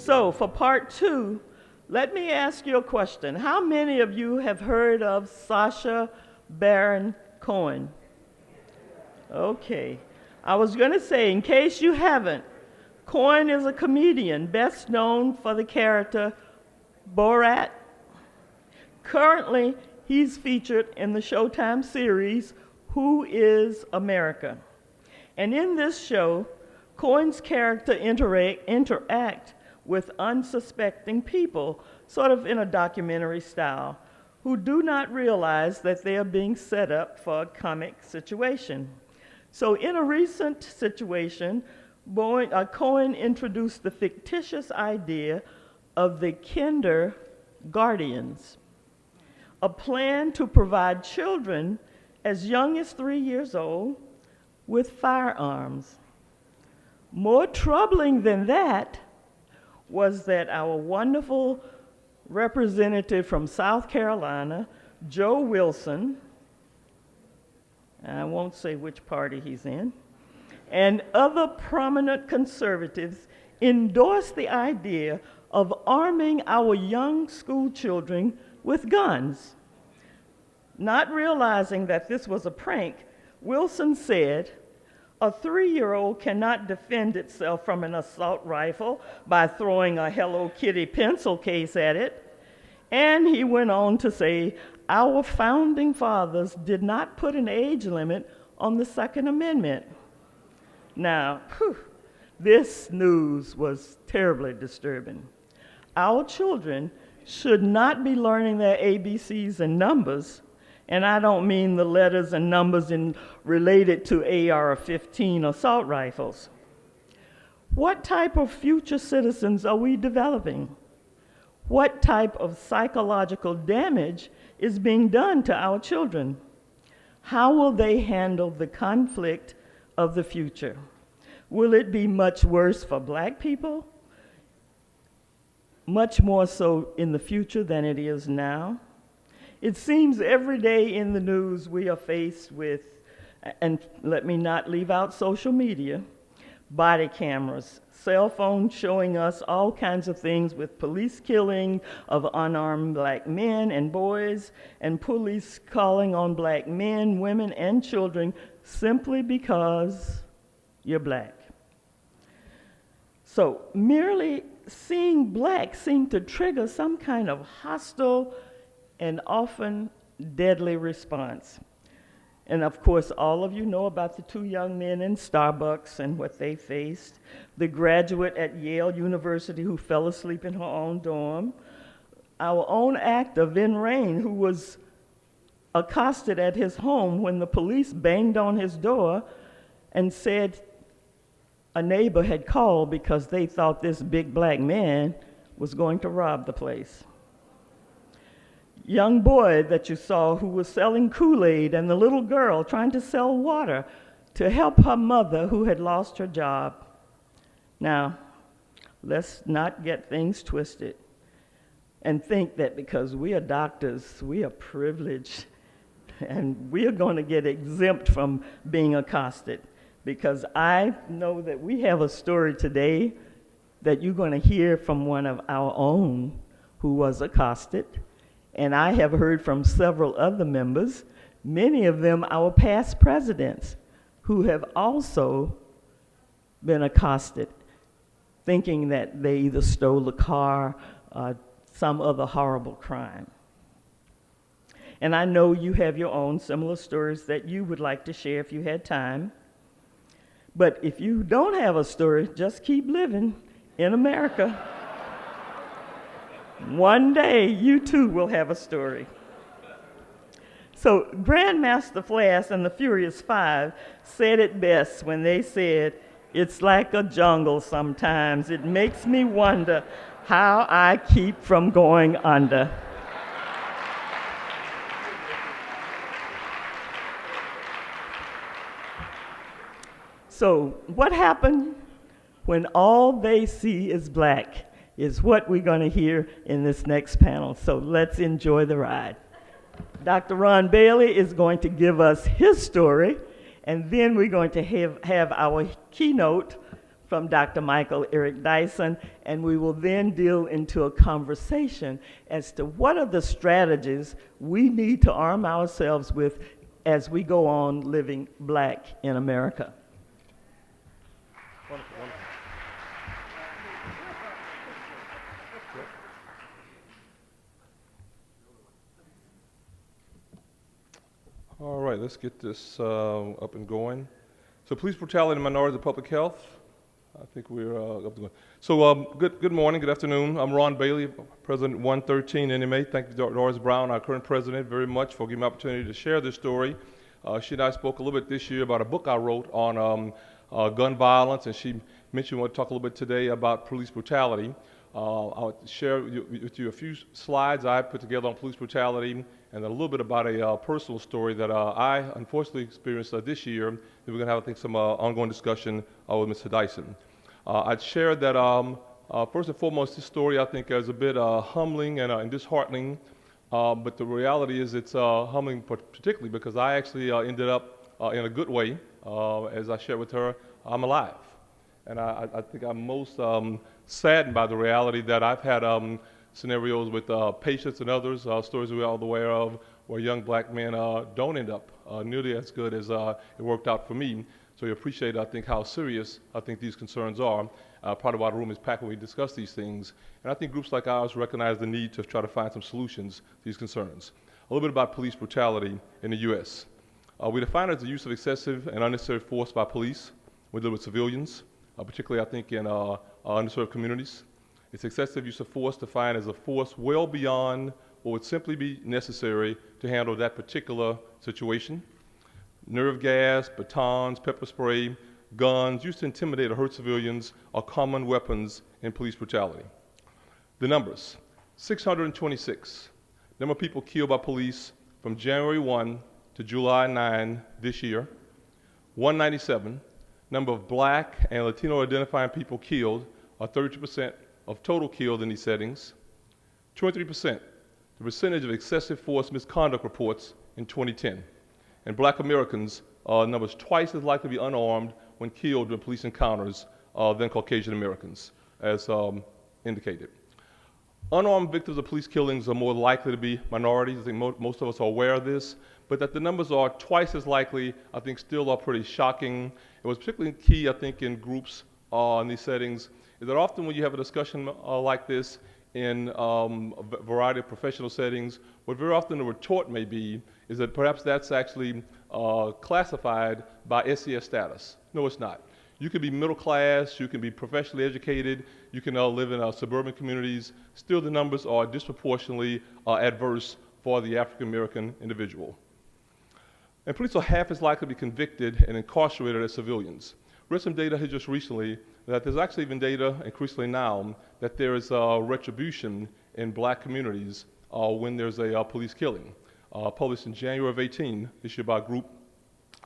So for part two, let me ask you a question. How many of you have heard of Sacha Baron Cohen? Okay. I was going to say, in case you haven't, Cohen is a comedian best known for the character Borat. Currently, he's featured in the Showtime series, Who is America? And in this show, Cohen's character interact with unsuspecting people, sort of in a documentary style, who do not realize that they are being set up for a comic situation. So in a recent situation, Cohen introduced the fictitious idea of the Kinder Guardians, a plan to provide children as young as 3 years old with firearms. More troubling than that was that our wonderful representative from South Carolina, Joe Wilson, I won't say which party he's in, and other prominent conservatives endorsed the idea of arming our young school children with guns. Not realizing that this was a prank, Wilson said, a 3-year-old cannot defend itself from an assault rifle by throwing a Hello Kitty pencil case at it. And he went on to say, our founding fathers did not put an age limit on the Second Amendment. Now, this news was terribly disturbing. Our children should not be learning their ABCs and numbers, and I don't mean the letters and numbers related to AR-15 assault rifles. What type of future citizens are we developing? What type of psychological damage is being done to our children? How will they handle the conflict of the future? Will it be much worse for Black people? Much more so in the future than it is now? It seems every day in the news we are faced with, and let me not leave out social media, body cameras, cell phones showing us all kinds of things with police killing of unarmed Black men and boys, and police calling on Black men, women, and children simply because you're Black. So merely seeing Black seemed to trigger some kind of hostile and often deadly response. And of course, all of you know about the 2 young men in Starbucks and what they faced, the graduate at Yale University who fell asleep in her own dorm, our own actor, Rahn, who was accosted at his home when the police banged on his door and said a neighbor had called because they thought this big Black man was going to rob the place. Young boy that you saw who was selling Kool-Aid, and the little girl trying to sell water to help her mother who had lost her job. Now, let's not get things twisted and think that because we are doctors, we are privileged and we are going to get exempt from being accosted, because I know that we have a story today that you're going to hear from one of our own who was accosted. And I have heard from several other members, many of them our past presidents, who have also been accosted, thinking that they either stole a car or some other horrible crime. And I know you have your own similar stories that you would like to share if you had time. But if you don't have a story, just keep living in America. One day, you too will have a story. So Grandmaster Flash and the Furious Five said it best when they said, it's like a jungle sometimes. It makes me wonder how I keep from going under. So what happened when all they see is Black is what we're going to hear in this next panel. So let's enjoy the ride. Dr. Ron Bailey is going to give us his story, and then we're going to have our keynote from Dr. Michael Eric Dyson, and we will then deal into a conversation as to what are the strategies we need to arm ourselves with as we go on living black in America. Wonderful, wonderful. All right, let's get this up and going. So police brutality and minorities and public health. I think we're up to go. So good morning, good afternoon. I'm Rahn Bailey, President 113 NMA. Thank you, Doris Brown, our current president, very much for giving me the opportunity to share this story. She and I spoke a little bit this year about a book I wrote on gun violence, and she mentioned we'll talk a little bit today about police brutality. I'll share with you a few slides I put together on police brutality, and then a little bit about a personal story that I unfortunately experienced this year. Then we're going to have, I think, some ongoing discussion with Mr. Dyson. I'd share that first and foremost, this story I think is a bit humbling and disheartening, but the reality is it's humbling particularly because I actually ended up in a good way. As I shared with her, I'm alive. And I think I'm most saddened by the reality that I've had scenarios with patients and others, stories we're all aware of, where young black men don't end up nearly as good as it worked out for me. So you appreciate, I think, how serious I think these concerns are. Part of why the room is packed when we discuss these things. And I think groups like ours recognize the need to try to find some solutions to these concerns. A little bit about police brutality in the U.S. We define it as the use of excessive and unnecessary force by police when dealing with civilians, particularly I think in underserved communities. It's excessive use of force defined as a force well beyond what would simply be necessary to handle that particular situation. Nerve gas, batons, pepper spray, guns used to intimidate or hurt civilians are common weapons in police brutality. The numbers: 626. Number of people killed by police from January 1 to July 9 this year. 197. Number of black and Latino identifying people killed are 32% of total killed in these settings. 23%, the percentage of excessive force misconduct reports in 2010. And black Americans numbers twice as likely to be unarmed when killed in police encounters than Caucasian Americans, as indicated. Unarmed victims of police killings are more likely to be minorities. I think most of us are aware of this, but that the numbers are twice as likely, I think, still are pretty shocking. It was particularly key, I think, in groups in these settings, is that often when you have a discussion like this in a variety of professional settings, what very often the retort may be is that perhaps that's actually classified by SES status. No, it's not. You can be middle class, you can be professionally educated, you can live in suburban communities. Still, the numbers are disproportionately adverse for the African American individual. And police are half as likely to be convicted and incarcerated as civilians. Read some data here just recently that there's actually even data increasingly now that there is retribution in black communities when there's a police killing. Published in January of 18, issued by a group,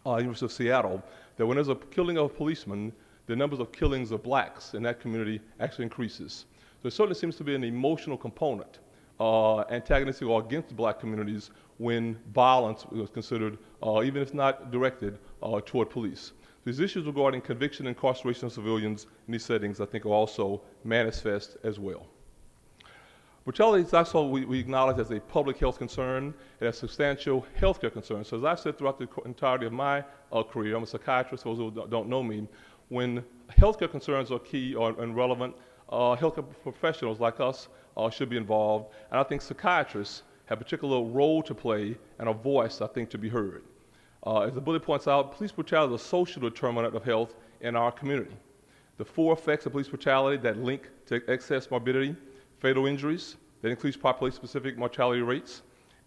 University of Seattle, that when there's a killing of a policeman, the numbers of killings of blacks in that community actually increases. So there certainly seems to be an emotional component, antagonistic or against black communities when violence was considered, even if not directed, toward police. These issues regarding conviction and incarceration of civilians in these settings, I think, are also manifest as well. Brutality is also, we acknowledge, as a public health concern and a substantial healthcare concern. So as I've said throughout the entirety of my career, I'm a psychiatrist, for those who don't know me, when healthcare concerns are key and relevant, healthcare professionals like us should be involved. And I think psychiatrists have a particular role to play and a voice, I think, to be heard. As the bullet points out, police brutality is a social determinant of health in our community. The 4 effects of police brutality that link to excess morbidity: fatal injuries that increase population-specific mortality rates,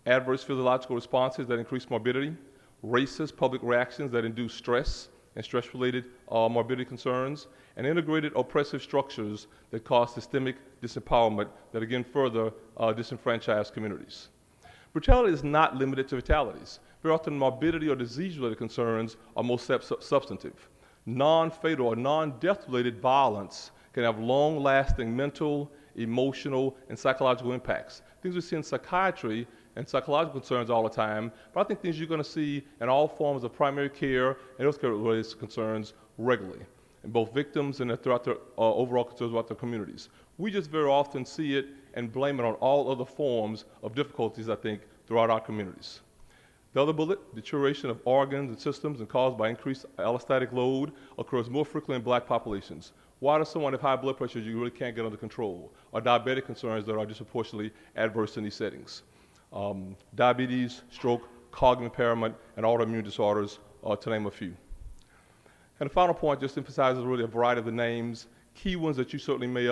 adverse physiological responses that increase morbidity, racist public reactions that induce stress and stress-related morbidity concerns, and integrated oppressive structures that cause systemic disempowerment that again further disenfranchise communities. Brutality is not limited to fatalities. Very often morbidity or disease-related concerns are most substantive. Non-fatal or non-death-related violence can have long-lasting mental, emotional, and psychological impacts. Things we see in psychiatry and psychological concerns all the time, but I think things you're going to see in all forms of primary care and healthcare-related concerns regularly. in both victims and throughout their overall concerns about their communities. We just very often see it and blame it on all other forms of difficulties, I think, throughout our communities. The other bullet, deterioration of organs and systems and caused by increased allostatic load occurs more frequently in black populations. Why does someone have high blood pressure you really can't get under control? Or diabetic concerns that are disproportionately adverse in these settings? Diabetes, stroke, cognitive impairment, and autoimmune disorders, to name a few. And the final point just emphasizes really a variety of the names, key ones that you certainly may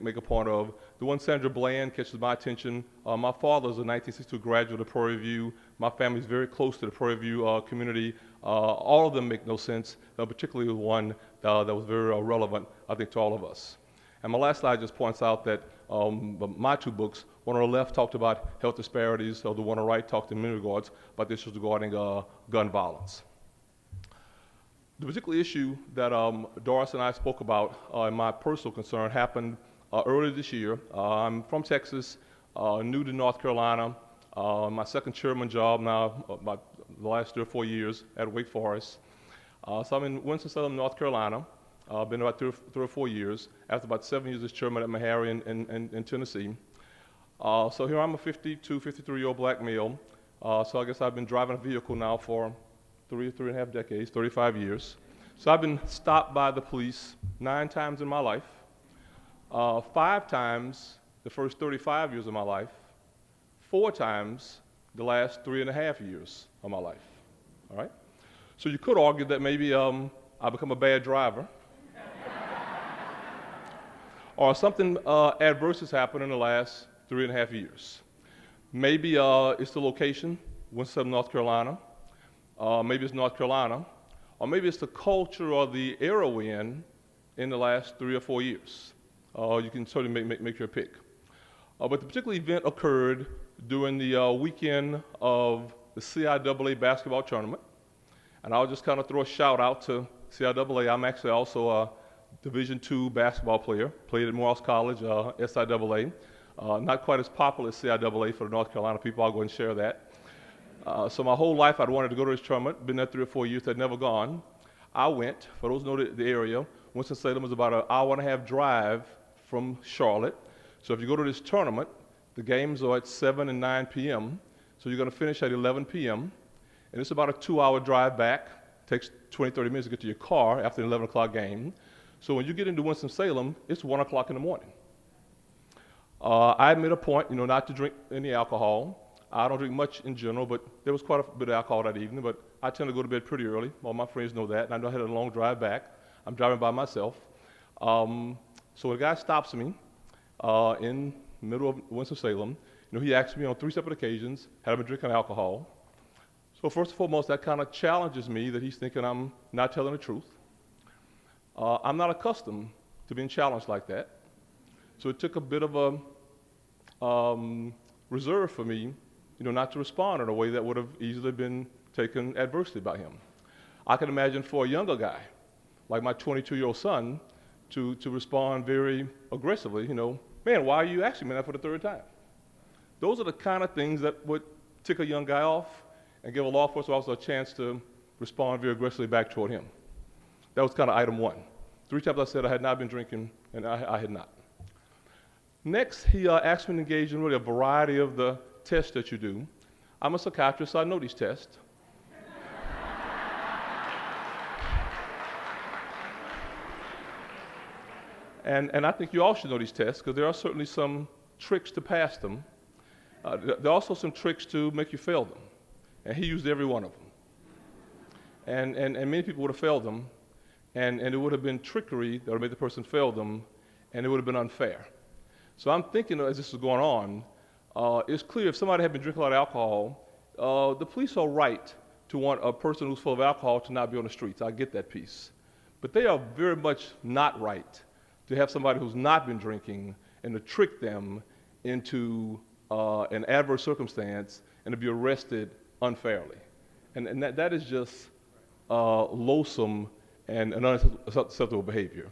make a point of. The one Sandra Bland catches my attention. My father is a 1962 graduate of Prairie View. My family is very close to the Prairie View community. All of them make no sense, particularly the one that was very relevant, I think, to all of us. And my last slide just points out that my two books, one on the left talked about health disparities, so the one on the right talked in many regards about the issues regarding gun violence. The particular issue that Doris and I spoke about in my personal concern happened earlier this year. I'm from Texas, new to North Carolina. My second chairman job now, about the last 3 or 4 years at Wake Forest. So I'm in Winston-Salem, North Carolina. I've been about 3 or 4 years, after about 7 years as chairman at Meharry in Tennessee. So here I'm a 52, 53-year-old black male. So I guess I've been driving a vehicle now for 3.5 decades, 35 years. So I've been stopped by the police 9 times in my life, 5 times the first 35 years of my life, 4 times the last 3.5 years of my life, all right? So you could argue that maybe I become a bad driver, or something adverse has happened in the last 3.5 years. Maybe it's the location, Winston, North Carolina. Maybe it's North Carolina, or maybe it's the culture or the era we're in the last 3 or 4 years. You can certainly make your pick. But the particular event occurred during the weekend of the CIAA basketball tournament, and I'll just kind of throw a shout out to CIAA. I'm actually also a Division II basketball player, played at Morehouse College, SIAA. Not quite as popular as CIAA for the North Carolina people, I'll go and share that. So my whole life I'd wanted to go to this tournament, been there 3 or 4 years, I'd never gone. I went. For those who know the area, Winston-Salem is about an hour-and-a-half drive from Charlotte. So if you go to this tournament, the games are at 7 and 9 p.m., so you're going to finish at 11 p.m., and it's about a 2-hour drive back. It takes 20, 30 minutes to get to your car after an 11 o'clock game. So when you get into Winston-Salem, it's 1 o'clock in the morning. I made a point, not to drink any alcohol. I don't drink much in general, but there was quite a bit of alcohol that evening, but I tend to go to bed pretty early. All my friends know that, and I know I had a long drive back. I'm driving by myself. So a guy stops me in the middle of Winston-Salem. He asked me on 3 separate occasions, had I been drinking alcohol? So first and foremost, that kind of challenges me that he's thinking I'm not telling the truth. I'm not accustomed to being challenged like that. So it took a bit of a reserve for me, not to respond in a way that would have easily been taken adversely by him. I can imagine for a younger guy, like my 22-year-old son, to respond very aggressively, man, why are you asking me that for the 3rd time? Those are the kind of things that would tick a young guy off and give a law enforcement officer a chance to respond very aggressively back toward him. That was kind of item 1. 3 times I said I had not been drinking, and I had not. Next, he asked me to engage in really a variety of the tests that you do. I'm a psychiatrist, so I know these tests. And I think you all should know these tests, because there are certainly some tricks to pass them. There are also some tricks to make you fail them. And he used every one of them. And many people would have failed them, and it would have been trickery that would have made the person fail them, and it would have been unfair. So I'm thinking, as this is going on, it's clear if somebody had been drinking a lot of alcohol, the police are right to want a person who's full of alcohol to not be on the streets. I get that piece. But they are very much not right to have somebody who's not been drinking and to trick them into an adverse circumstance and to be arrested unfairly. And that is just loathsome and unacceptable behavior.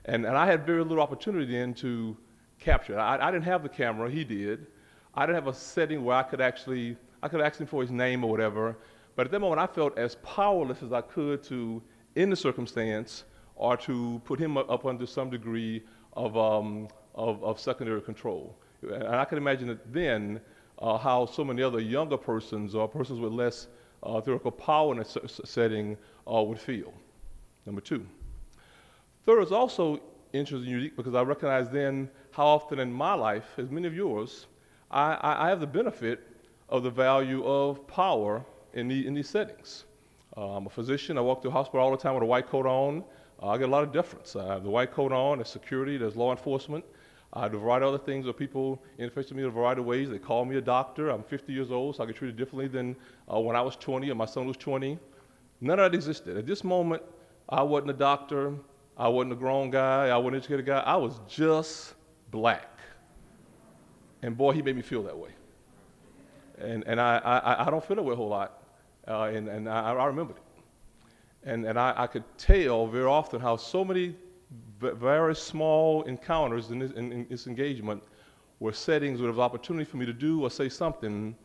And I had very little opportunity then to capture it. I didn't have the camera, he did. I didn't have a setting where I could ask him for his name or whatever, but at that moment I felt as powerless as I could to in the circumstance or to put him up under some degree of secondary control. And I can imagine that then how so many other younger persons or persons with less theoretical power in a setting would feel. Number two. Third is also interesting and unique because I recognize then how often in my life, as many of yours, I have the benefit of the value of power in these settings. I'm a physician. I walk through the hospital all the time with a white coat on. I get a lot of deference. I have the white coat on, there's security, there's law enforcement. I do a variety of other things where people interface with me in a variety of ways. They call me a doctor. I'm 50 years old, so I get treated differently than when I was 20 and my son was 20. None of that existed. At this moment, I wasn't a doctor. I wasn't a grown guy. I wasn't an educated guy. I was just black. And boy, he made me feel that way. And I don't feel that way a whole lot. And I remembered it. And I could tell very often how so many very small encounters in this engagement were settings where there was opportunity for me to do or say something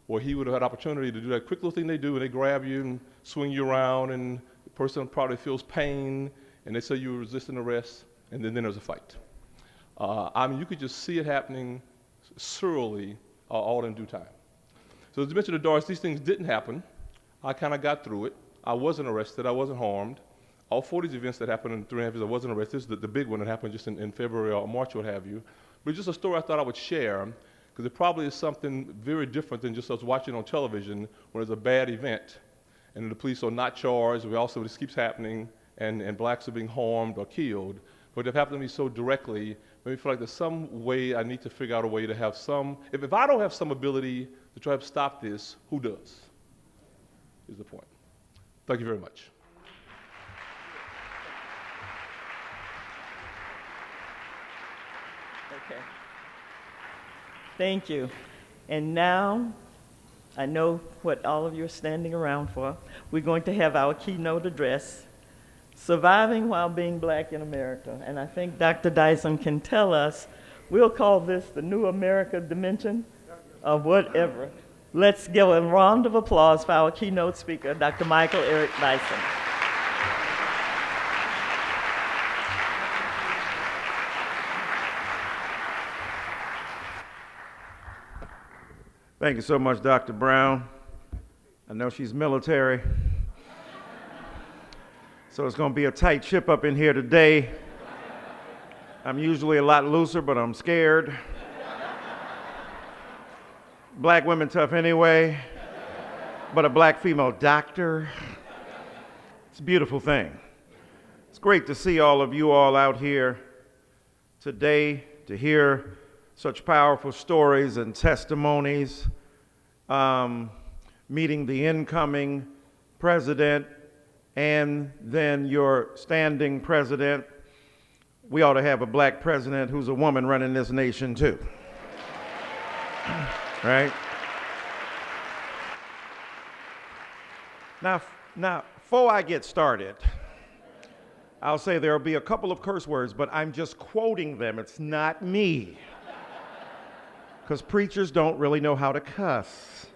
where he would have had opportunity to do that quick little thing they do and they grab you and swing you around and the person probably feels pain and they say you were resisting arrest and then there's a fight. I mean, you could just see it happening surely all in due time. So as I mentioned to Doris, these things didn't happen. I kind of got through it. I wasn't arrested. I wasn't harmed. All 4 of these events that happened in 3.5 years, I wasn't arrested. This is the big one that happened just in February or March, what have you. But it's just a story I thought I would share because it probably is something very different than just us watching on television when there's a bad event and the police are not charged. We also, this keeps happening and blacks are being harmed or killed. But it happened to me so directly, made me feel like there's some way I need to figure out a way to have some, if I don't have some ability to try to stop this, who does? Is the point. Thank you very much. Okay. Thank you. And now, I know what all of you are standing around for. We're going to have our keynote address, Surviving While Being Black in America. And I think Dr. Dyson can tell us, we'll call this the New America dimension of whatever. Let's give a round of applause for our keynote speaker, Dr. Michael Eric Dyson. Thank you so much, Dr. Brown. I know she's military, so it's going to be a tight ship up in here today. I'm usually a lot looser, but I'm scared. Black women tough anyway, but a black female doctor. It's a beautiful thing. It's great to see all of you all out here today to hear such powerful stories and testimonies, meeting the incoming president and then your standing president. We ought to have a black president who's a woman running this nation too. Right? Now, before I get started, I'll say there'll be a couple of curse words, but I'm just quoting them. It's not me. Because preachers don't really know how to cuss.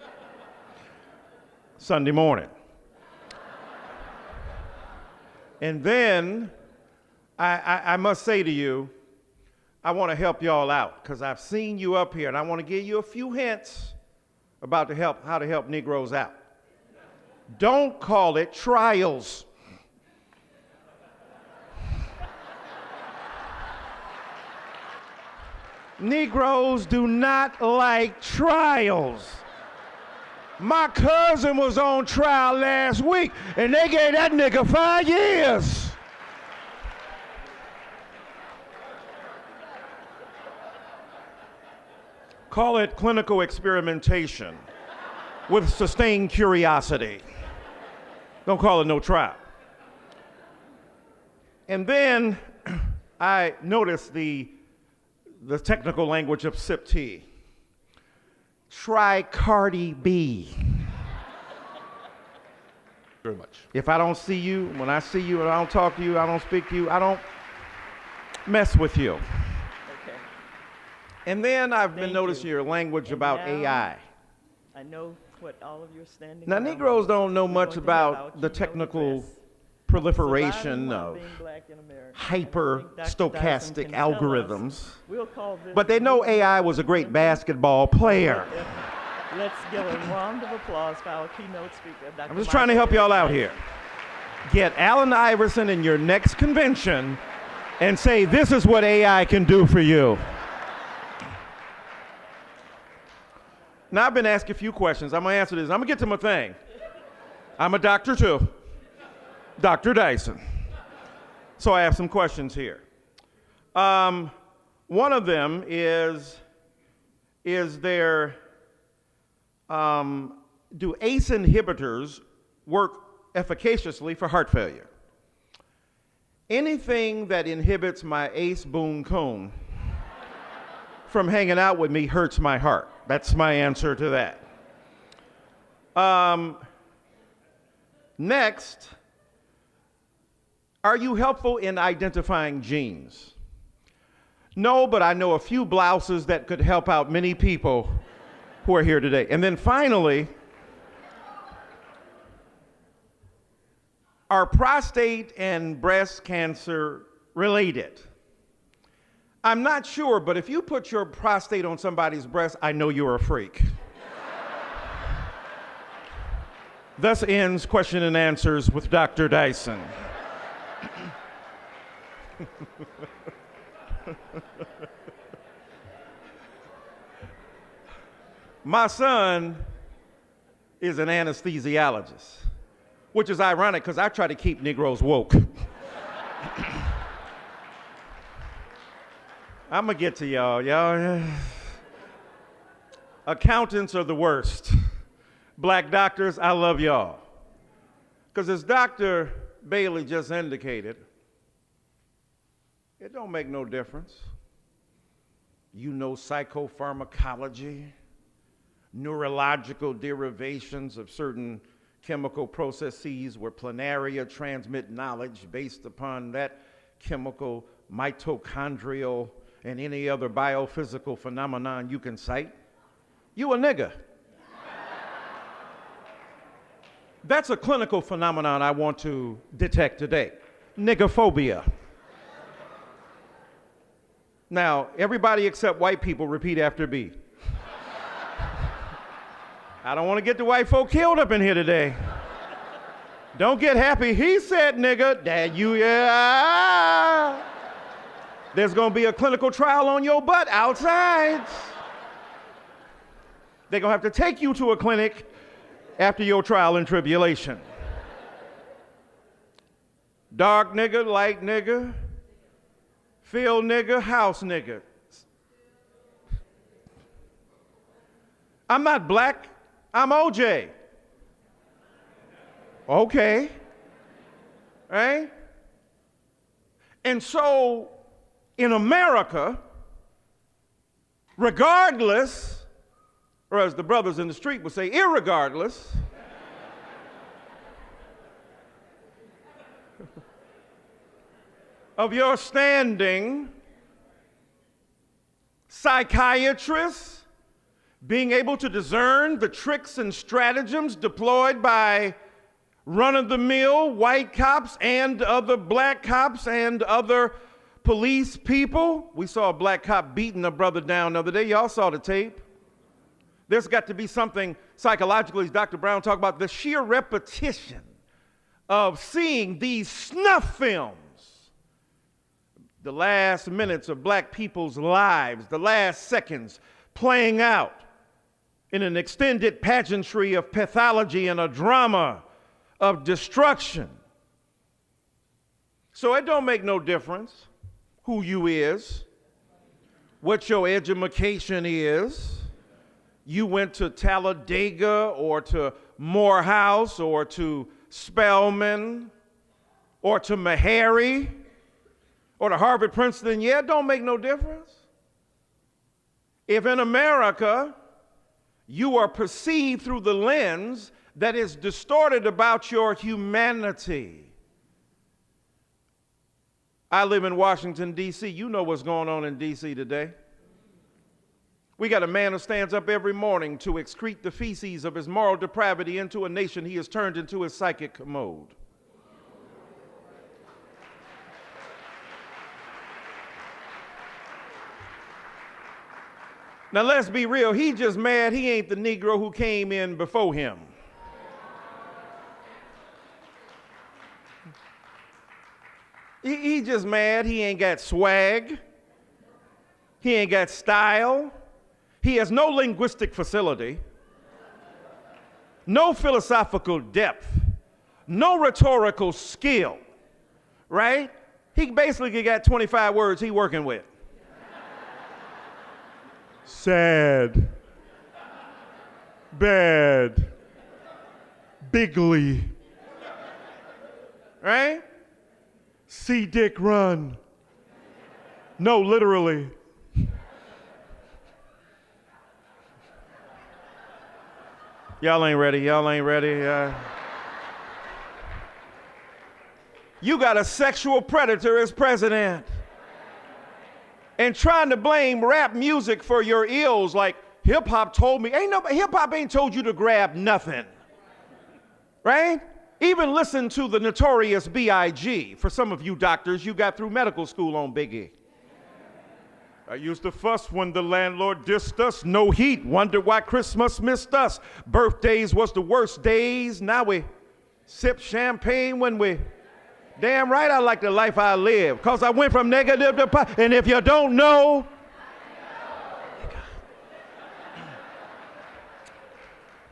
Sunday morning. And then I must say to you, I want to help y'all out because I've seen you up here and I want to give you a few hints about how to help Negroes out. Don't call it trials. Negroes do not like trials. My cousin was on trial last week and they gave that nigga 5 years. Call it clinical experimentation with sustained curiosity. Don't call it no trial. And then I noticed the technical language of sip tea. Try Cardi B. Very much. If I don't see you, when I see you and I don't talk to you, I don't speak to you, I don't mess with you. Okay. And then I've been Thank noticing you. your language And about now, AI. I know what all of you are standing Now, around Negroes for. don't know We're much going to have our about the keynote technical address. proliferation Surviving while of being black in America. hyper And I think Dr. Dyson stochastic can tell us. algorithms. We'll call this But they know AI was a great basketball player. Let's give a round of applause for our keynote speaker, Dr. I'm just trying to help y'all out here. Get Allen Iverson in your next convention and say, this is what AI can do for you. Now, I've been asked a few questions. I'm going to answer this. I'm going to get to my thing. I'm a doctor, too. Dr. Dyson. So I have some questions here. One of them is there, do ACE inhibitors work efficaciously for heart failure? Anything that inhibits my ace boon cone from hanging out with me hurts my heart. That's my answer to that. Next, are you helpful in identifying genes? No, but I know a few blouses that could help out many people who are here today. And then finally, are prostate and breast cancer related? I'm not sure, but if you put your prostate on somebody's breast, I know you're a freak. Thus ends question and answers with Dr. Dyson. My son is an anesthesiologist, which is ironic because I try to keep Negroes woke. I'm gonna get to y'all. Accountants are the worst. Black doctors, I love y'all. Because as Dr. Bailey just indicated, it don't make no difference. You know psychopharmacology, neurological derivations of certain chemical processes where planaria transmit knowledge based upon that chemical, mitochondrial, and any other biophysical phenomenon you can cite. You a nigga. That's a clinical phenomenon I want to detect today. Niggophobia. Now, everybody except white people repeat after me. I don't want to get the white folk killed up in here today. Don't get happy. He said nigga. That you, yeah. There's going to be a clinical trial on your butt outside. They're going to have to take you to a clinic after your trial and tribulation. Dark nigga, light nigga, field nigga, house nigga. I'm not black, I'm OJ. Okay. Right? And so, in America, regardless, or as the brothers in the street would say, irregardless, of your standing, psychiatrists being able to discern the tricks and stratagems deployed by run-of-the-mill white cops and other black cops and other police people. We saw a black cop beating a brother down the other day. Y'all saw the tape. There's got to be something psychologically, as Dr. Brown talked about, the sheer repetition of seeing these snuff films, the last minutes of black people's lives, the last seconds playing out in an extended pageantry of pathology and a drama of destruction. So it don't make no difference who you is, what your education is. You went to Talladega or to Morehouse or to Spelman or to Meharry or to Harvard, Princeton. Yeah, it don't make no difference. If in America you are perceived through the lens that is distorted about your humanity. I live in Washington, D.C. You know what's going on in D.C. today. We got a man who stands up every morning to excrete the feces of his moral depravity into a nation he has turned into his psychic commode. Now let's be real, he just mad he ain't the Negro who came in before him. He just mad he ain't got swag, he ain't got style, he has no linguistic facility, no philosophical depth, no rhetorical skill, right? He basically got 25 words he working with. Sad, bad, bigly, right? See Dick run. No, literally. Y'all ain't ready, y'all ain't ready. You got a sexual predator as president. And trying to blame rap music for your ills, like hip hop told me, hip hop ain't told you to grab nothing, right? Even listen to the notorious B.I.G. For some of you doctors, you got through medical school on Biggie. I used to fuss when the landlord dissed us, no heat, wonder why Christmas missed us. Birthdays was the worst days, now we sip champagne when we damn right I like the life I live, because I went from negative to positive. And if you don't know,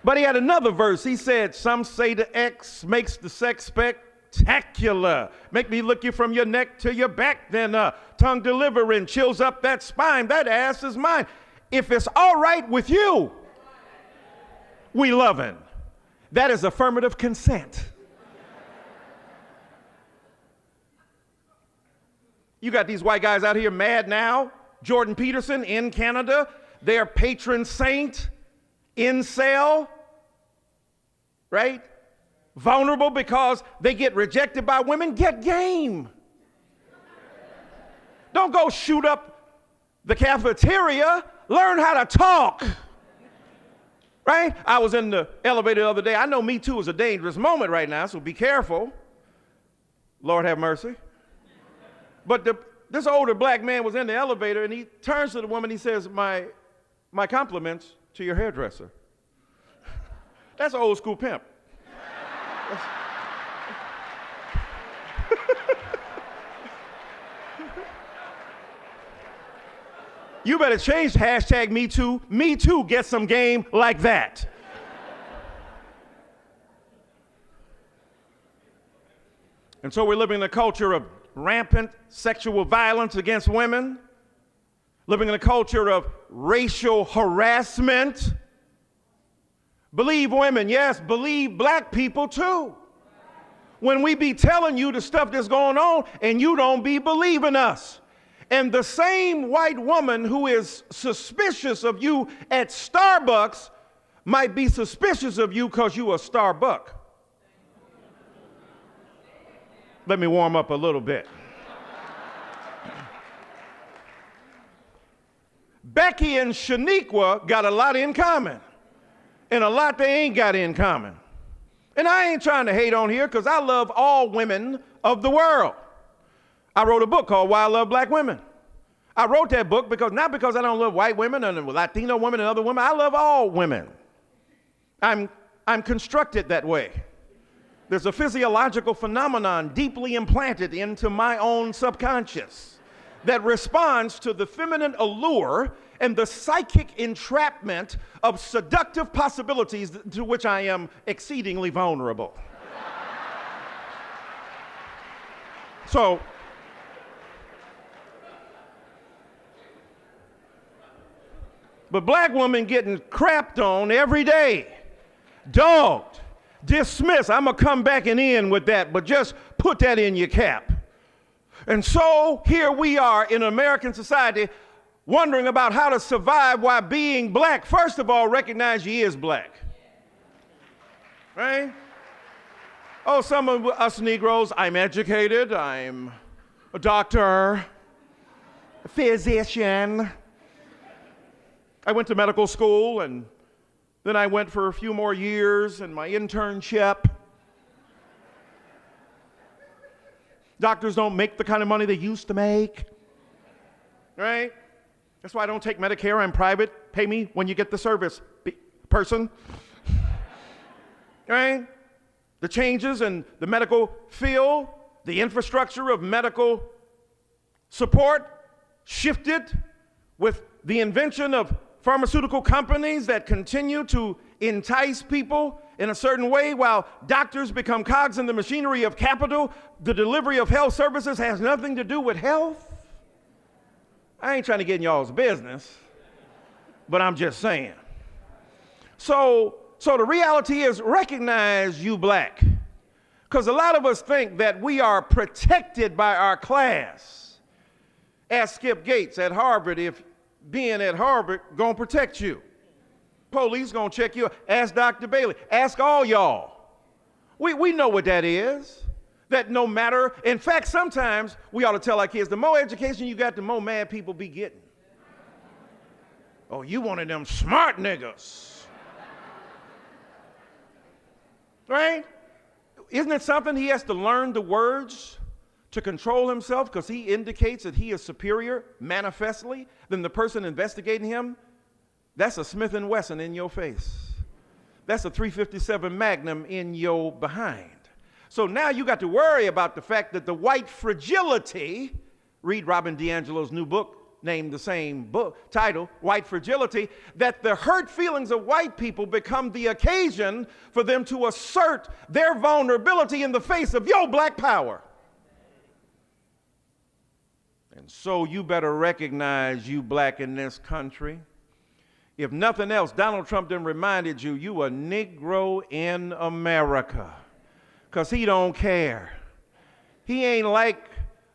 but he had another verse. He said, some say the X makes the sex spectacular. Make me look you from your neck to your back, then tongue delivering chills up that spine. That ass is mine. If it's all right with you, we lovin'. That is affirmative consent. You got these white guys out here mad now. Jordan Peterson in Canada, their patron saint, incel, right? Vulnerable because they get rejected by women. Get game. Don't go shoot up the cafeteria. Learn how to talk, right? I was in the elevator the other day. I know Me Too is a dangerous moment right now, so be careful. Lord have mercy. But this older black man was in the elevator, and he turns to the woman. He says, my compliments to your hairdresser. That's an old school pimp. You better change hashtag Me Too. Me Too, get some game like that. And so we're living in a culture of rampant sexual violence against women, living in a culture of racial harassment. Believe women, yes, believe black people too. When we be telling you the stuff that's going on and you don't be believing us. And the same white woman who is suspicious of you at Starbucks might be suspicious of you because you a Starbuck. Let me warm up a little bit. Becky and Shaniqua got a lot in common, and a lot they ain't got in common. And I ain't trying to hate on here because I love all women of the world. I wrote a book called Why I Love Black Women. I wrote that book not because I don't love white women and Latino women and other women. I love all women. I'm constructed that way. There's a physiological phenomenon deeply implanted into my own subconscious that responds to the feminine allure and the psychic entrapment of seductive possibilities to which I am exceedingly vulnerable. So, but black women getting crapped on every day, dogged, dismissed. I'm gonna come back and end with that, but just put that in your cap. And so here we are in American society wondering about how to survive while being black. First of all, recognize you is black, right? Oh, some of us Negroes, I'm educated, I'm a doctor, a physician. I went to medical school, and then I went for a few more years in my internship. Doctors don't make the kind of money they used to make, right? That's why I don't take Medicare. I'm private pay me when you get the service, person. Right? The changes in the medical field, the infrastructure of medical support shifted with the invention of pharmaceutical companies that continue to entice people in a certain way while doctors become cogs in the machinery of capital. The delivery of health services has nothing to do with health. I ain't trying to get in y'all's business, but I'm just saying. So the reality is, recognize you black. Because a lot of us think that we are protected by our class. Ask Skip Gates at Harvard if being at Harvard gonna protect you. Police gonna check you. Ask Dr. Bailey. Ask all y'all. We know what that is. That no matter, in fact, sometimes we ought to tell our kids, the more education you got, the more mad people be getting. Oh, you one of them smart niggas. Right? Isn't it something he has to learn the words to control himself because he indicates that he is superior manifestly than the person investigating him? That's a Smith & Wesson in your face. That's a .357 Magnum in your behind. So now you got to worry about the fact that the white fragility, read Robin DiAngelo's new book named the same book title, White Fragility, that the hurt feelings of white people become the occasion for them to assert their vulnerability in the face of your black power. And so you better recognize you black in this country. If nothing else, Donald Trump done reminded you, you a Negro in America. Because he don't care. He ain't like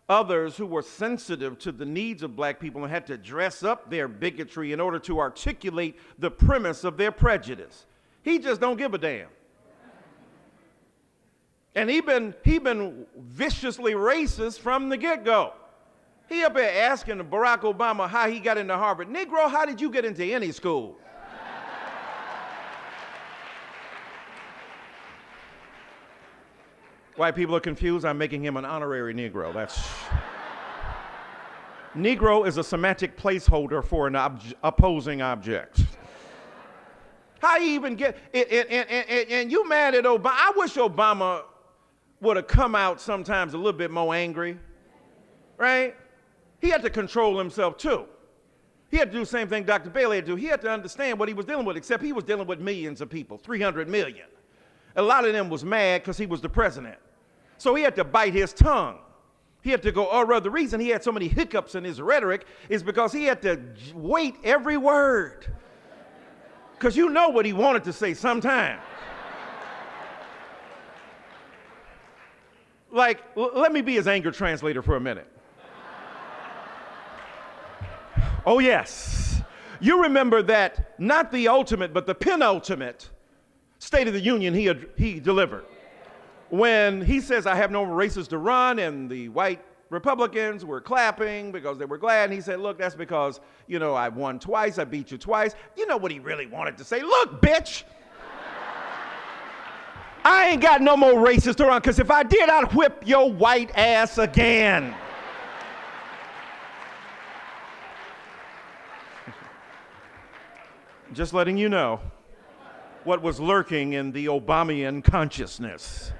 others who were sensitive to the needs of black people and had to dress up their bigotry in order to articulate the premise of their prejudice. He just don't give a damn. And he been viciously racist from the get-go. He up there asking Barack Obama how he got into Harvard. Negro, how did you get into any school? White people are confused. I'm making him an honorary Negro. Negro is a semantic placeholder for an opposing object. How you even get, and you mad at Obama? I wish Obama would have come out sometimes a little bit more angry, right? He had to control himself too. He had to do the same thing Dr. Bailey had to do. He had to understand what he was dealing with, except he was dealing with millions of people, 300 million. A lot of them was mad because he was the president. So he had to bite his tongue. He had to go, or the reason he had so many hiccups in his rhetoric is because he had to wait every word. Because you know what he wanted to say sometime. Like, let me be his anger translator for a minute. Oh yes, you remember that, not the ultimate, but the penultimate State of the Union he delivered. When he says, I have no races to run, and the white Republicans were clapping because they were glad, and he said, look, that's because, you know, I won twice, I beat you twice. You know what he really wanted to say? Look, bitch, I ain't got no more races to run, because if I did, I'd whip your white ass again. Just letting you know what was lurking in the Obamian consciousness.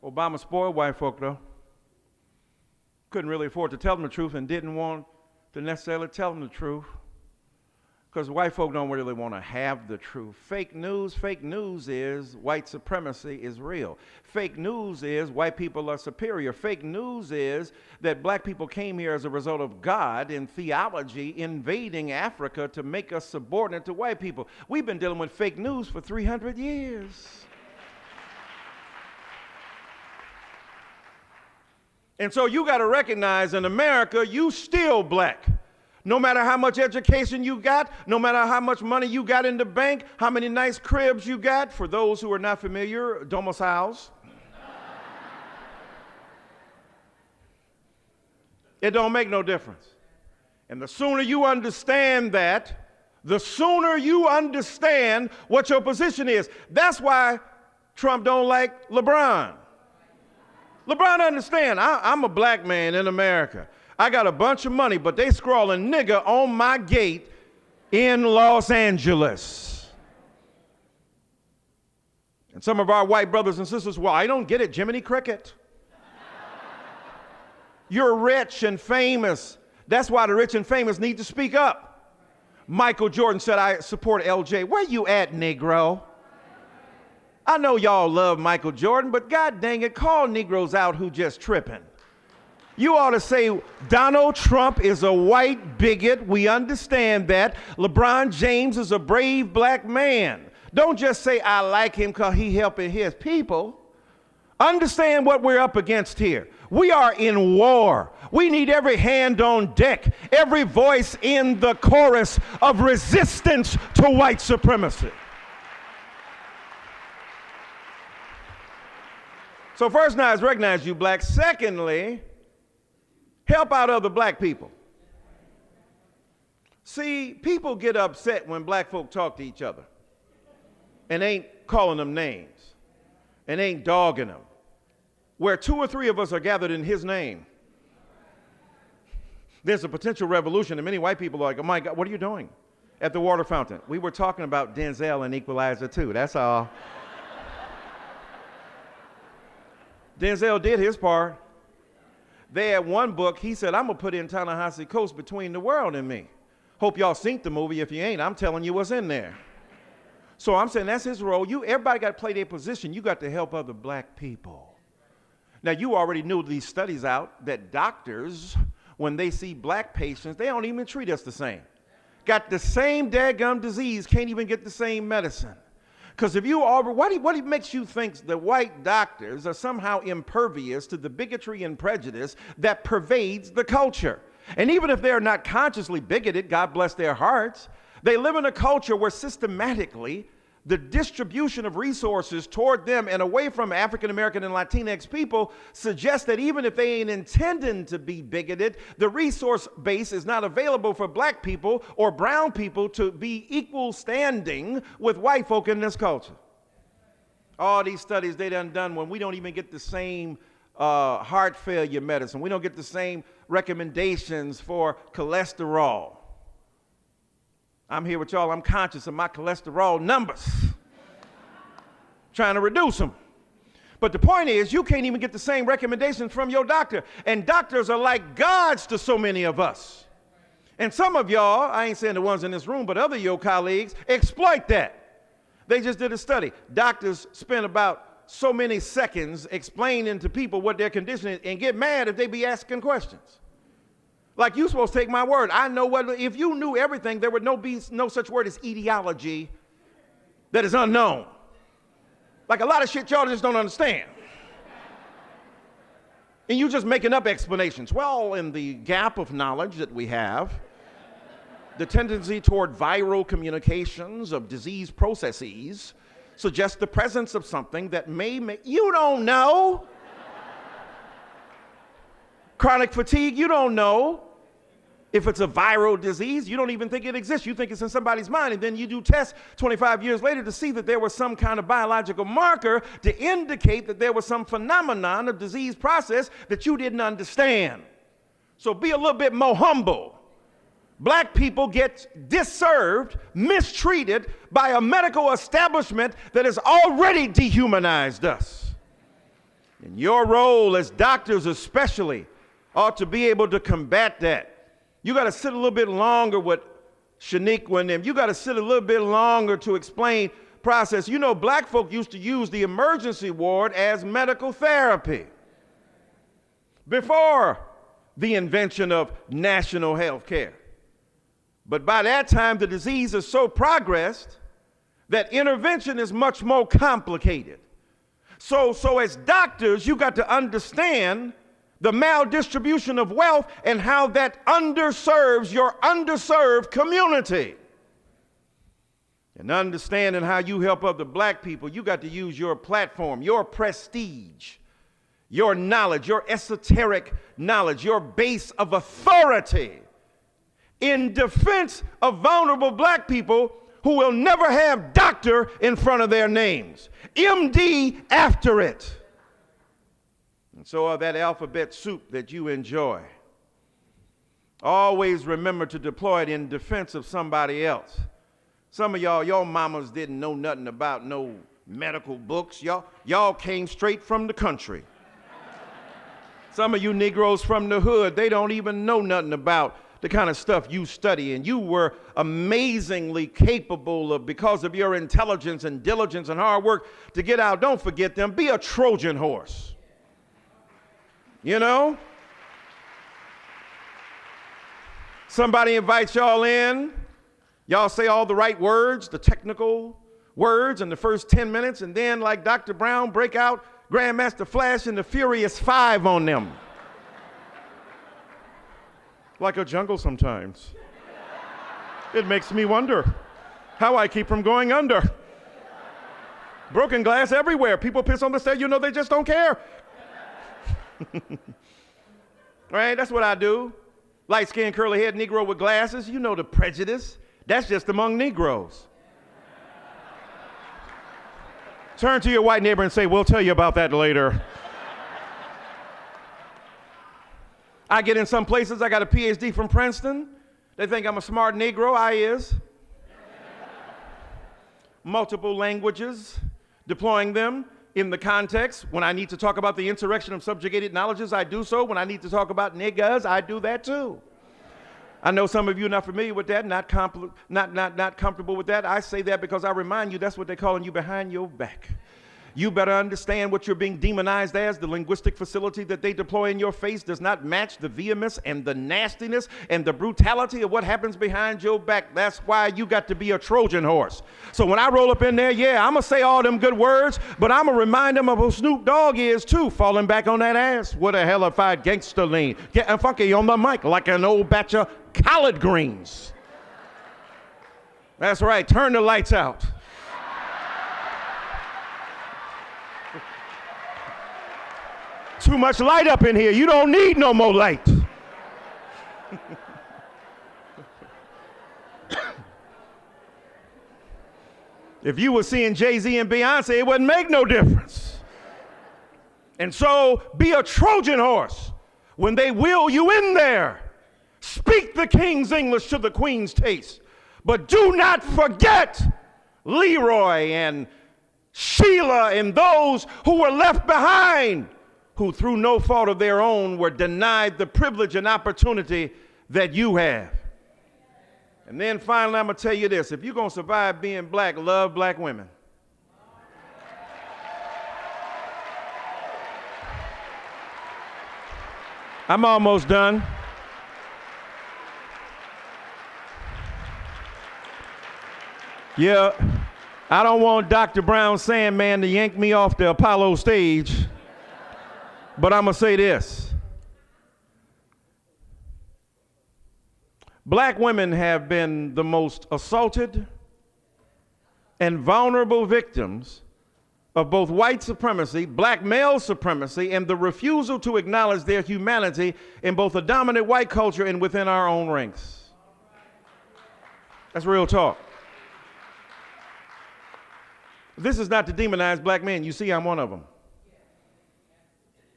Obama spoiled white folk, though. Couldn't really afford to tell them the truth and didn't want to necessarily tell them the truth because white folk don't really want to have the truth. Fake news is white supremacy is real. Fake news is white people are superior. Fake news is that black people came here as a result of God in theology invading Africa to make us subordinate to white people. We've been dealing with fake news for 300 years. And so you got to recognize in America, you still black. No matter how much education you got, no matter how much money you got in the bank, how many nice cribs you got, for those who are not familiar, domiciles. It don't make no difference. And the sooner you understand that, the sooner you understand what your position is. That's why Trump don't like LeBron. LeBron understand, I'm a black man in America. I got a bunch of money, but they scrawling nigger on my gate in Los Angeles. And some of our white brothers and sisters, well, I don't get it, Jiminy Cricket. You're rich and famous. That's why the rich and famous need to speak up. Michael Jordan said, I support LJ. Where you at, Negro? I know y'all love Michael Jordan, but God dang it, call Negroes out who just tripping. You ought to say, Donald Trump is a white bigot. We understand that. LeBron James is a brave black man. Don't just say, I like him because he helping his people. Understand what we're up against here. We are in war. We need every hand on deck, every voice in the chorus of resistance to white supremacy. So first, now, is recognize you blacks. Secondly, help out other black people. See, people get upset when black folk talk to each other and ain't calling them names and ain't dogging them. Where 2 or 3 of us are gathered in his name, there's a potential revolution, and many white people are like, oh my God, what are you doing at the water fountain? We were talking about Denzel and Equalizer 2, that's all. Denzel did his part. They had one book, he said, I'm gonna put in Ta-Nehisi Coates between the world and me. Hope y'all synced the movie. If you ain't, I'm telling you what's in there. So I'm saying that's his role. Everybody got to play their position. You got to help other black people. Now, you already knew these studies out that doctors, when they see black patients, they don't even treat us the same. Got the same daggum disease, can't even get the same medicine. Because if you are, what makes you think that white doctors are somehow impervious to the bigotry and prejudice that pervades the culture? And even if they're not consciously bigoted, God bless their hearts, they live in a culture where systematically the distribution of resources toward them and away from African American and Latinx people suggests that even if they ain't intending to be bigoted, the resource base is not available for black people or brown people to be equal standing with white folk in this culture. All these studies they done when we don't even get the same heart failure medicine. We don't get the same recommendations for cholesterol. I'm here with y'all, I'm conscious of my cholesterol numbers. Trying to reduce them. But the point is, you can't even get the same recommendations from your doctor. And doctors are like gods to so many of us. And some of y'all, I ain't saying the ones in this room, but other your colleagues, exploit that. They just did a study. Doctors spend about so many seconds explaining to people what their condition is and get mad if they be asking questions. Like, you supposed to take my word. I know what, if you knew everything, there would be no such word as etiology that is unknown. Like a lot of shit y'all just don't understand. And you just making up explanations. Well, in the gap of knowledge that we have, the tendency toward viral communications of disease processes suggests the presence of something that may make, you don't know. Chronic fatigue, you don't know. If it's a viral disease, you don't even think it exists. You think it's in somebody's mind, and then you do tests 25 years later to see that there was some kind of biological marker to indicate that there was some phenomenon of disease process that you didn't understand. So be a little bit more humble. Black people get disserved, mistreated by a medical establishment that has already dehumanized us. And your role as doctors especially ought to be able to combat that. You got to sit a little bit longer with Shaniqua and them. You got to sit a little bit longer to explain process. You know, black folk used to use the emergency ward as medical therapy before the invention of national health care. But by that time, the disease has so progressed that intervention is much more complicated. So as doctors, you got to understand the maldistribution of wealth and how that underserves your underserved community. And understanding how you help other black people, you got to use your platform, your prestige, your knowledge, your esoteric knowledge, your base of authority in defense of vulnerable black people who will never have doctor in front of their names, MD after it. And so that alphabet soup that you enjoy, Always remember to deploy it in defense of somebody else. Some of y'all, your mamas didn't know nothing about no medical books. Y'all came straight from the country. Some of you Negroes from the hood, they don't even know nothing about the kind of stuff you study, and you were amazingly capable of, because of your intelligence and diligence and hard work, to get out. Don't forget them. Be a Trojan horse. You know? Somebody invites y'all in, y'all say all the right words, the technical words in the first 10 minutes, and then, like Dr. Brown, break out Grandmaster Flash and the Furious Five on them. Like a jungle sometimes. It makes me wonder how I keep from going under. Broken glass everywhere. People piss on the stairs, you know they just don't care. Right, that's what I do. Light-skinned, curly-haired Negro with glasses, you know the prejudice. That's just among Negroes. Turn to your white neighbor and say, we'll tell you about that later. I get in some places, I got a PhD from Princeton. They think I'm a smart Negro, I is. Multiple languages, deploying them in the context. When I need to talk about the insurrection of subjugated knowledges, I do so. When I need to talk about niggas, I do that too. I know some of you are not familiar with that, not comfortable with that. I say that because I remind you that's what they're calling you behind your back. You better understand what you're being demonized as. The linguistic facility that they deploy in your face does not match the vehemence and the nastiness and the brutality of what happens behind your back. That's why you got to be a Trojan horse. So when I roll up in there, yeah, I'm going to say all them good words, but I'm going to remind them of who Snoop Dogg is too, falling back on that ass. What a hellified gangster lean. Getting funky on the mic like an old batch of collard greens. That's right, turn the lights out. Too much light up in here. You don't need no more light. If you were seeing Jay-Z and Beyonce, it wouldn't make no difference. And so be a Trojan horse when they wheel you in there. Speak the king's English to the queen's taste. But do not forget Leroy and Sheila and those who were left behind, who through no fault of their own were denied the privilege and opportunity that you have. And then finally, I'm going to tell you this. If you're going to survive being black, love black women. I'm almost done. Yeah, I don't want Dr. Brown Sandman to yank me off the Apollo stage. But I'm going to say this. Black women have been the most assaulted and vulnerable victims of both white supremacy, black male supremacy, and the refusal to acknowledge their humanity in both a dominant white culture and within our own ranks. That's real talk. This is not to demonize black men. You see, I'm one of them.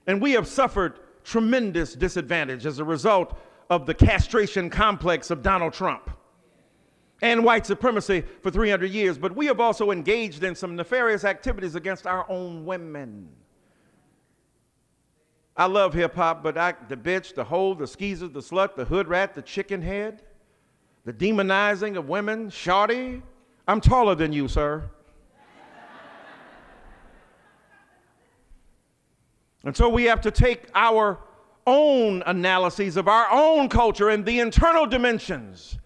And we have suffered tremendous disadvantage as a result of the castration complex of Donald Trump and white supremacy for 300 years. But we have also engaged in some nefarious activities against our own women. I love hip hop, but the bitch, the hoe, the skeezer, the slut, the hood rat, the chicken head, the demonizing of women, shawty, I'm taller than you, sir. And so we have to take our own analyses of our own culture and the internal dimensions.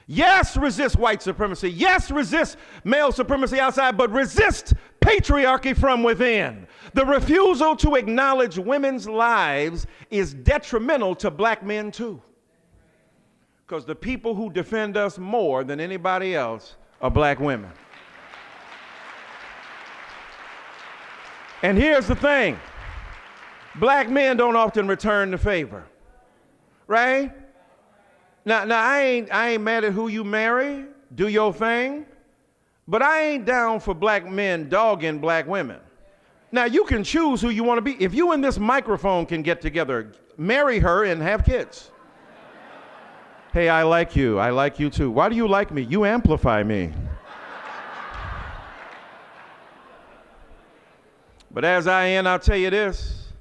Yes, resist white supremacy. Yes, resist male supremacy outside, but resist patriarchy from within. The refusal to acknowledge women's lives is detrimental to black men too. Because the people who defend us more than anybody else are black women. And here's the thing. Black men don't often return the favor, right? Now I ain't mad at who you marry, do your thing, but I ain't down for black men dogging black women. Now you can choose who you want to be. If you and this microphone can get together, marry her and have kids. Hey, I like you. I like you too. Why do you like me? You amplify me. But as I end, I'll tell you this.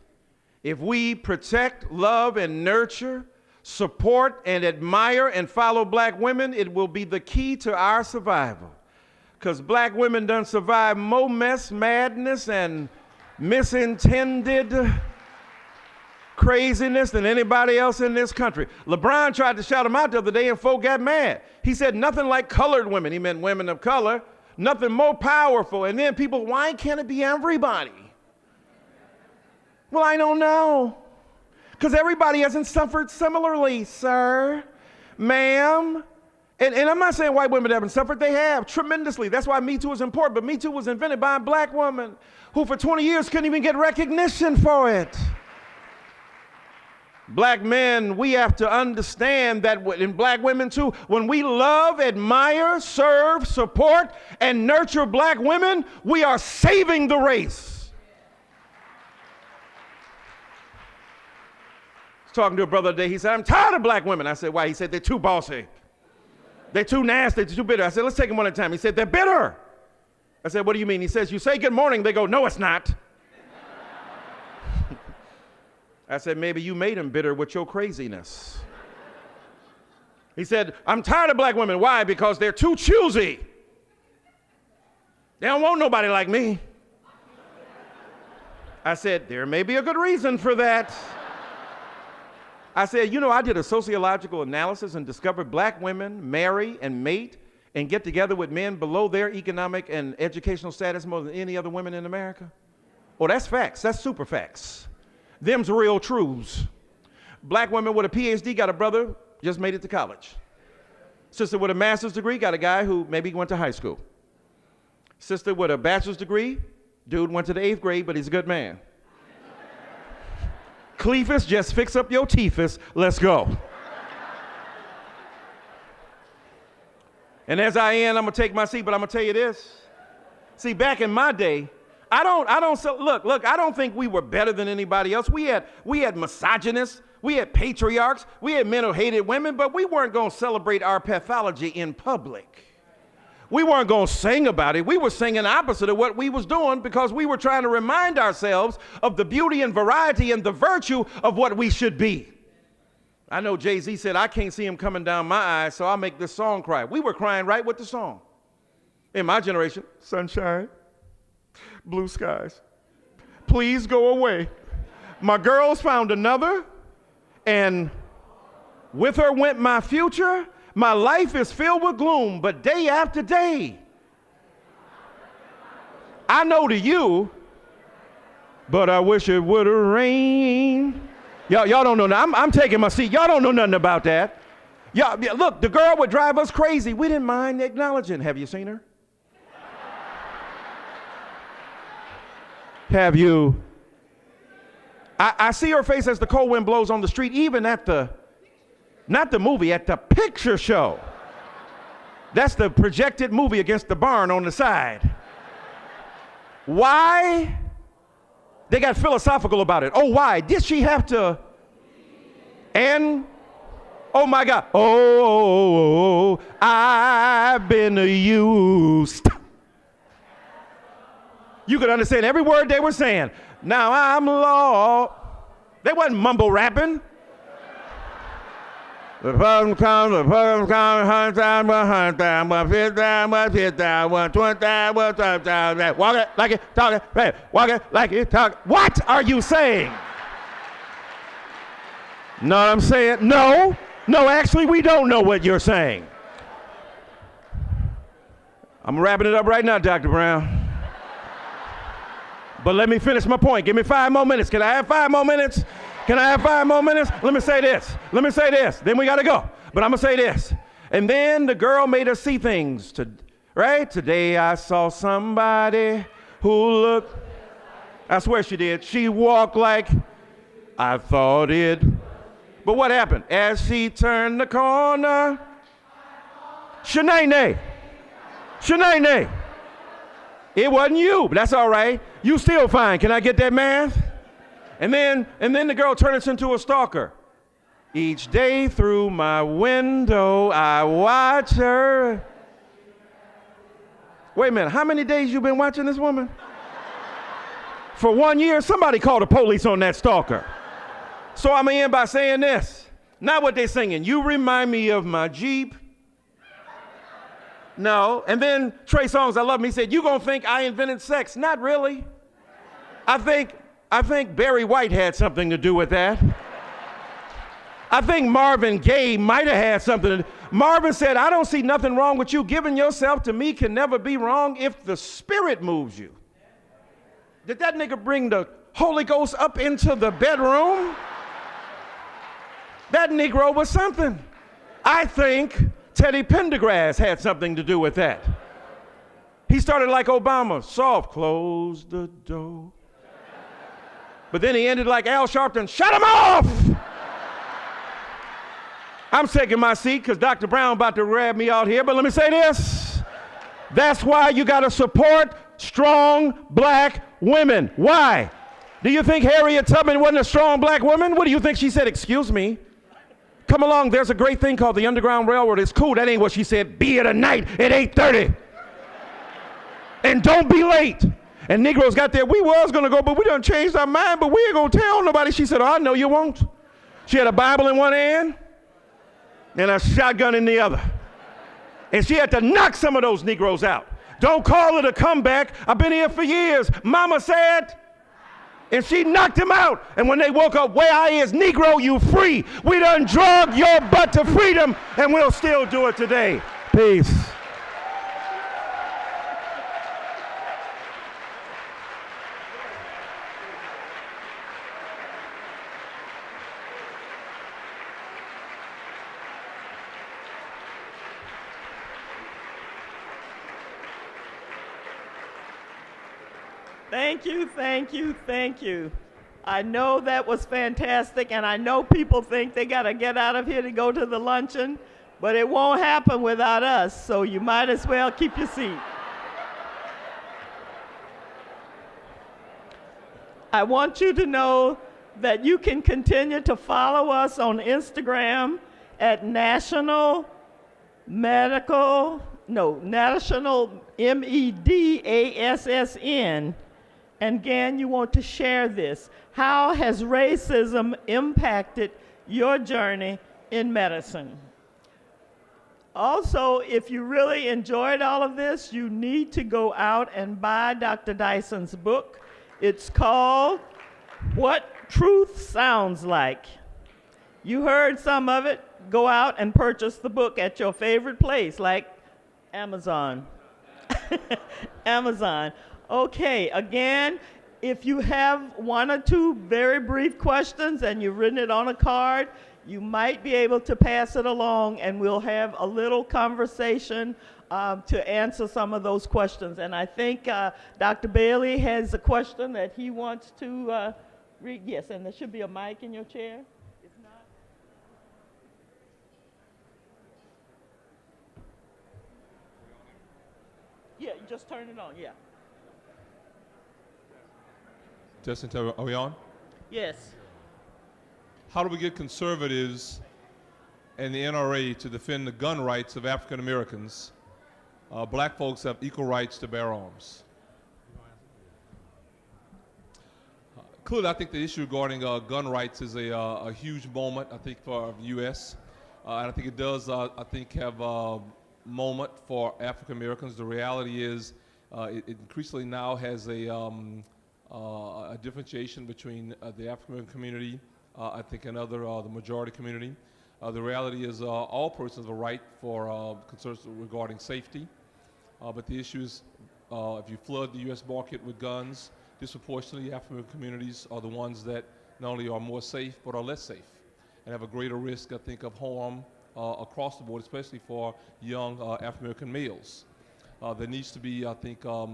If we protect, love, and nurture, support, and admire and follow black women, it will be the key to our survival. Because black women done survive more mess, madness, and misintended craziness than anybody else in this country. LeBron tried to shout them out the other day and folk got mad. He said nothing like colored women. He meant women of color. Nothing more powerful. And then people, why can't it be everybody? Well, I don't know. Because everybody hasn't suffered similarly, sir, ma'am. And I'm not saying white women haven't suffered. They have, tremendously. That's why Me Too is important. But Me Too was invented by a black woman who for 20 years couldn't even get recognition for it. Black men, we have to understand that, in black women too, when we love, admire, serve, support, and nurture black women, we are saving the race. I was talking to a brother today, he said, I'm tired of black women. I said, why? He said, they're too bossy. They're too nasty, they're too bitter. I said, let's take them one at a time. He said, they're bitter. I said, what do you mean? He says, you say good morning, they go, no, it's not. I said, maybe you made him bitter with your craziness. He said, I'm tired of black women. Why? Because they're too choosy. They don't want nobody like me. I said, there may be a good reason for that. I said, you know, I did a sociological analysis and discovered black women marry and mate and get together with men below their economic and educational status more than any other women in America. Oh, that's facts. That's super facts. Them's real truths. Black women with a PhD got a brother, just made it to college. Sister with a master's degree got a guy who maybe went to high school. Sister with a bachelor's degree, dude went to the 8th grade, but he's a good man. Cleefus, just fix up your teethus, let's go. And as I end, I'm gonna take my seat, but I'm gonna tell you this. See, back in my day, I don't think we were better than anybody else. We had misogynists, we had patriarchs, we had men who hated women, but we weren't going to celebrate our pathology in public. We weren't going to sing about it. We were singing opposite of what we was doing because we were trying to remind ourselves of the beauty and variety and the virtue of what we should be. I know Jay-Z said, I can't see him coming down my eyes, so I'll make this song cry. We were crying right with the song. In my generation, sunshine, blue skies, please go away. My girls found another, and with her went my future. My life is filled with gloom, but day after day, I know to you, but I wish it would have rained. Y'all don't know. I'm taking my seat. Y'all don't know nothing about that. Y'all, look, the girl would drive us crazy. We didn't mind acknowledging. Have you seen her? Have you? I see her face as the cold wind blows on the street, even at the, not the movie, at the picture show. That's the projected movie against the barn on the side. Why? They got philosophical about it. Oh, why? Did she have to? And, oh my God. Oh, I've been used. You could understand every word they were saying. Now I'm lost. They wasn't mumble rapping. The problem comes, the problem comes, 100,000, 100,000, 150,000, 150,000, 120,000, 120,000. Walk it like it, talk it, hey, walk it like it, talk it. What are you saying? Know what I'm saying? No, actually we don't know what you're saying. I'm wrapping it up right now, Dr. Brown. But let me finish my point. Give me 5 more minutes. Can I have 5 more minutes? Can I have 5 more minutes? Let me say this. Then we got to go. But I'm going to say this. And then the girl made us see things. Right? Today I saw somebody who looked. I swear she did. She walked like I thought it. But what happened? As she turned the corner. Shanae. It wasn't you, but that's all right. You still fine. Can I get that math? And then the girl turned us into a stalker. Each day through my window, I watch her. Wait a minute, how many days you been watching this woman? For 1 year? Somebody call the police on that stalker. So I'm gonna end by saying this. Not what they're singing. You remind me of my Jeep. No. And then Trey Songz, I love him, he said, you gonna think I invented sex. Not really. I think Barry White had something to do with that. I think Marvin Gaye might have had something to do. Marvin said, I don't see nothing wrong with you. Giving yourself to me can never be wrong if the Spirit moves you. Did that nigga bring the Holy Ghost up into the bedroom? That Negro was something. I think Teddy Pendergrass had something to do with that. He started like Obama, soft, close the door. But then he ended like Al Sharpton, shut him off! I'm taking my seat because Dr. Brown about to grab me out here, but let me say this. That's why you got to support strong black women. Why? Do you think Harriet Tubman wasn't a strong black woman? What do you think she said? Excuse me. Come along, there's a great thing called the Underground Railroad. It's cool. That ain't what she said. Be here tonight at 8:30. And don't be late. And Negroes got there. We was going to go, but we done changed our mind, but we ain't going to tell nobody. She said, oh, I know you won't. She had a Bible in one hand and a shotgun in the other. And she had to knock some of those Negroes out. Don't call it a comeback. I've been here for years. Mama said, and she knocked him out. And when they woke up, where I is, Negro, you free. We done drug your butt to freedom, and we'll still do it today. Peace. Thank you, thank you, thank you. I know that was fantastic, and I know people think they got to get out of here to go to the luncheon, but it won't happen without us, so you might as well keep your seat. I want you to know that you can continue to follow us on Instagram at National MEDASSN. And again, you want to share this. How has racism impacted your journey in medicine? Also, if you really enjoyed all of this, you need to go out and buy Dr. Dyson's book. It's called What Truth Sounds Like. You heard some of it. Go out and purchase the book at your favorite place, like Amazon. Amazon. Okay, again, if you have one or two very brief questions and you've written it on a card, you might be able to pass it along, and we'll have a little conversation to answer some of those questions. And I think Dr. Bailey has a question that he wants to read. Yes, and there should be a mic in your chair. If not, yeah, you just turn it on, yeah. Justin, are we on? Yes. How do we get conservatives and the NRA to defend the gun rights of African Americans? Black folks have equal rights to bear arms. Clearly, I think the issue regarding gun rights is a huge moment, I think, for the U.S. And I think it does, I think, have a moment for African Americans. The reality is it increasingly now has a differentiation between the African American community, I think, and the majority community. The reality is all persons have a right for concerns regarding safety, but the issue is if you flood the U.S. market with guns, disproportionately African American communities are the ones that not only are more safe but are less safe and have a greater risk, I think, of harm across the board, especially for young African American males. There needs to be, I think, a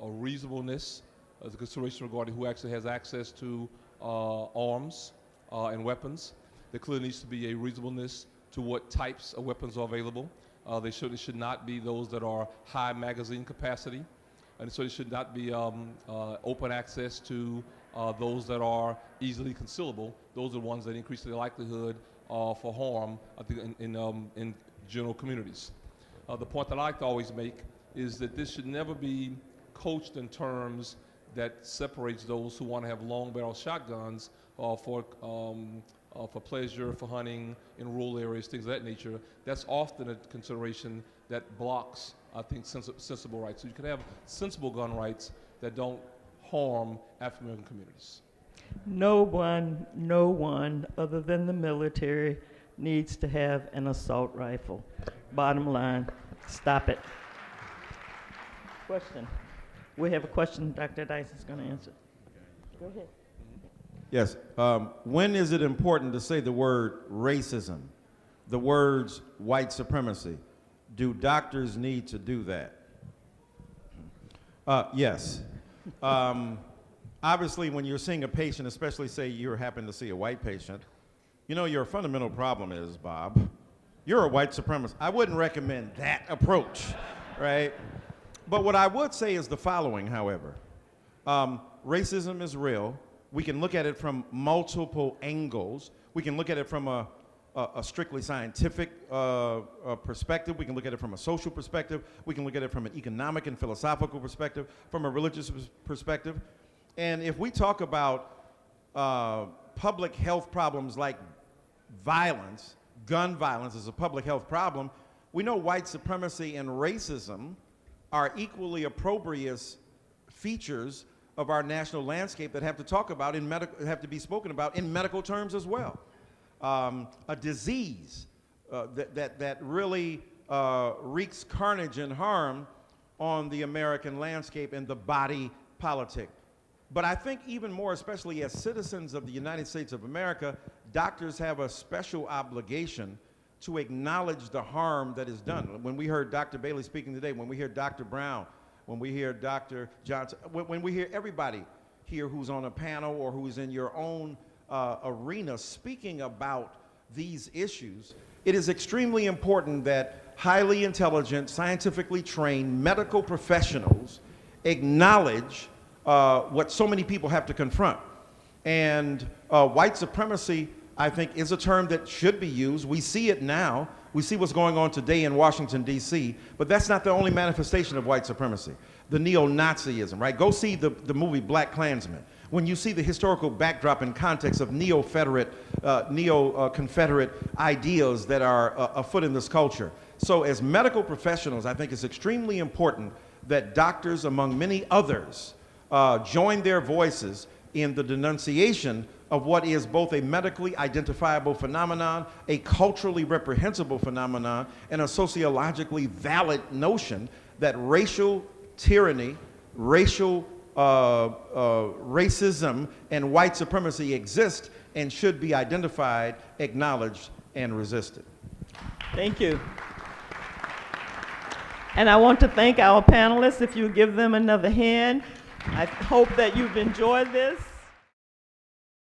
reasonableness as a consideration regarding who actually has access to arms and weapons. There clearly needs to be a reasonableness to what types of weapons are available. They certainly should not be those that are high magazine capacity, and so it should not be open access to those that are easily concealable. Those are the ones that increase the likelihood for harm, I think, in general communities. The point that I like to always make is that this should never be coached in terms that separates those who want to have long barrel shotguns for pleasure, for hunting in rural areas, things of that nature. That's often a consideration that blocks, I think, sensible rights. So you can have sensible gun rights that don't harm African American communities. No one other than the military needs to have an assault rifle. Bottom line, stop it. Question. We have a question Dr. Dyson's going to answer. Go ahead. Yes. When is it important to say the word racism, the words white supremacy? Do doctors need to do that? Yes. Obviously, when you're seeing a patient, especially say you happen to see a white patient, you know your fundamental problem is, Bob, you're a white supremacist. I wouldn't recommend that approach, right? But what I would say is the following, however. Racism is real. We can look at it from multiple angles. We can look at it from a strictly scientific perspective. We can look at it from a social perspective. We can look at it from an economic and philosophical perspective, from a religious perspective. And if we talk about public health problems like violence, gun violence is a public health problem, we know white supremacy and racism are equally opprobrious features of our national landscape that have to be spoken about in medical terms as well. A disease that really wreaks carnage and harm on the American landscape and the body politic. But I think even more, especially as citizens of the United States of America, doctors have a special obligation to acknowledge the harm that is done. When we heard Dr. Bailey speaking today, when we hear Dr. Brown, when we hear Dr. Johnson, when we hear everybody here who's on a panel or who's in your own arena speaking about these issues, it is extremely important that highly intelligent, scientifically trained medical professionals acknowledge what so many people have to confront. And white supremacy, I think, is a term that should be used. We see it now. We see what's going on today in Washington, D.C., but that's not the only manifestation of white supremacy. The neo-Nazism, right? Go see the movie Black Klansman. When you see the historical backdrop and context of neo-Confederate ideas that are afoot in this culture. So as medical professionals, I think it's extremely important that doctors, among many others, join their voices in the denunciation of what is both a medically identifiable phenomenon, a culturally reprehensible phenomenon, and a sociologically valid notion that racial tyranny, racial racism, and white supremacy exist and should be identified, acknowledged, and resisted. Thank you. And I want to thank our panelists. If you give them another hand, I hope that you've enjoyed this.